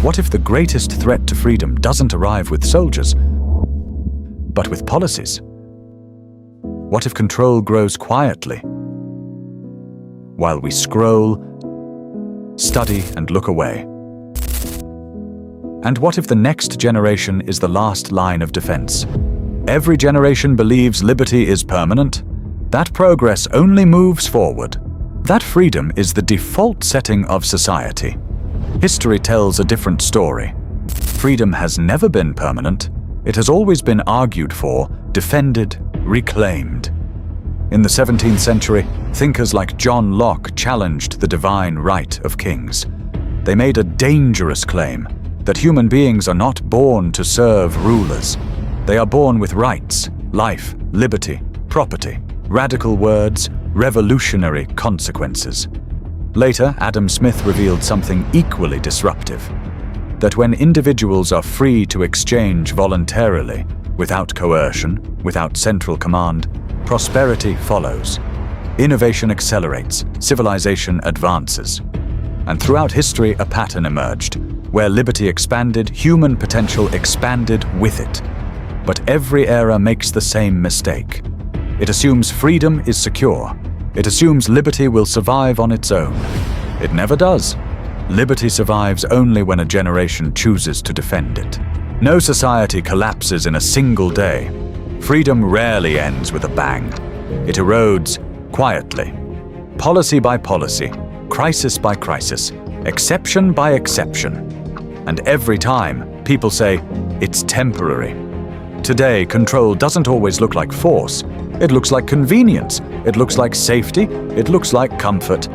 What if the greatest threat to freedom doesn't arrive with soldiers, but with policies? What if control grows quietly, while we scroll, study, and look away? And what if the next generation is the last line of defense? Every generation believes liberty is permanent, that progress only moves forward, that freedom is the default setting of society. History tells a different story. Freedom has never been permanent. It has always been argued for, defended, reclaimed. In the 17th century, thinkers like John Locke challenged the divine right of kings. They made a dangerous claim that human beings are not born to serve rulers. They are born with rights, life, liberty, property. Radical words, revolutionary consequences. Later, Adam Smith revealed something equally disruptive: that when individuals are free to exchange voluntarily, without coercion, without central command, prosperity follows. Innovation accelerates, civilization advances. And throughout history, a pattern emerged. Where liberty expanded, human potential expanded with it. But every era makes the same mistake. It assumes freedom is secure. It assumes liberty will survive on its own. It never does. Liberty survives only when a generation chooses to defend it. No society collapses in a single day. Freedom rarely ends with a bang. It erodes quietly, policy by policy, crisis by crisis, exception by exception. And every time, people say, it's temporary. Today, control doesn't always look like force. It looks like convenience. It looks like safety. It looks like comfort.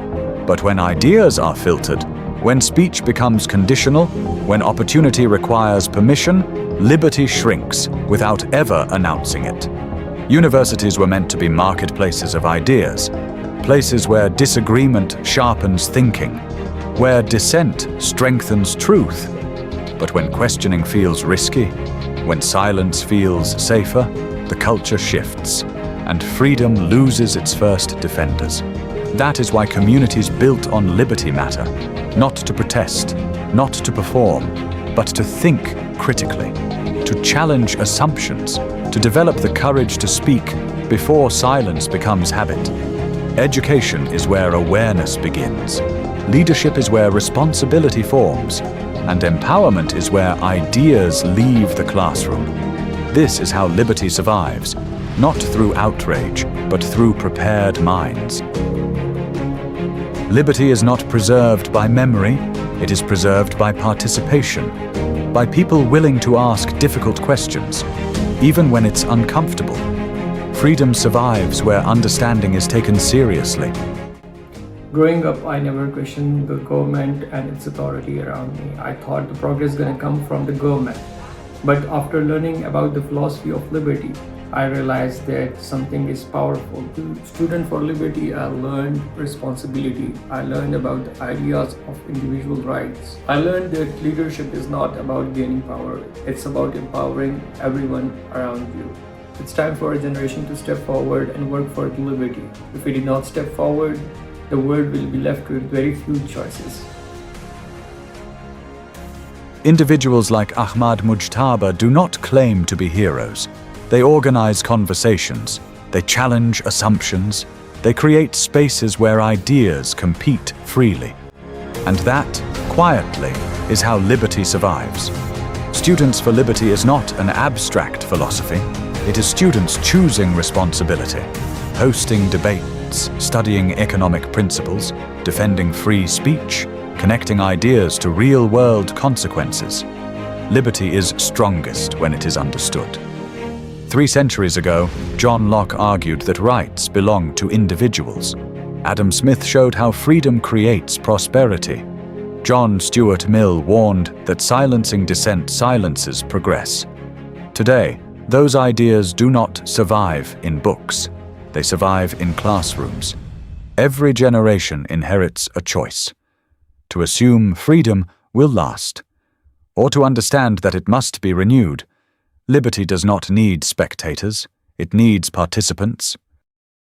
But when ideas are filtered, when speech becomes conditional, when opportunity requires permission, liberty shrinks without ever announcing it. Universities were meant to be marketplaces of ideas, places where disagreement sharpens thinking, where dissent strengthens truth. But when questioning feels risky, when silence feels safer, the culture shifts, and freedom loses its first defenders. That is why communities built on liberty matter, not to protest, not to perform, but to think critically, to challenge assumptions, to develop the courage to speak before silence becomes habit. Education is where awareness begins. Leadership is where responsibility forms, and empowerment is where ideas leave the classroom. This is how liberty survives, not through outrage, but through prepared minds. Liberty is not preserved by memory, it is preserved by participation, by people willing to ask difficult questions, even when it's uncomfortable. Freedom survives where understanding is taken seriously. Growing up, I never questioned the government and its authority around me. I thought the progress is going to come from the government. But after learning about the philosophy of liberty, I realized that something is powerful. To Student for Liberty, I learned responsibility. I learned about the ideas of individual rights. I learned that leadership is not about gaining power. It's about empowering everyone around you. It's time for a generation to step forward and work for liberty. If we did not step forward, the world will be left with very few choices. Individuals like Ahmad Mujtaba do not claim to be heroes. They organize conversations, they challenge assumptions, they create spaces where ideas compete freely. And that, quietly, is how liberty survives. Students for Liberty is not an abstract philosophy. It is students choosing responsibility, hosting debates, studying economic principles, defending free speech, connecting ideas to real-world consequences. Liberty is strongest when it is understood. 3 centuries ago, John Locke argued that rights belong to individuals. Adam Smith showed how freedom creates prosperity. John Stuart Mill warned that silencing dissent silences progress. Today, those ideas do not survive in books. They survive in classrooms. Every generation inherits a choice: to assume freedom will last, or to understand that it must be renewed. Liberty does not need spectators, it needs participants.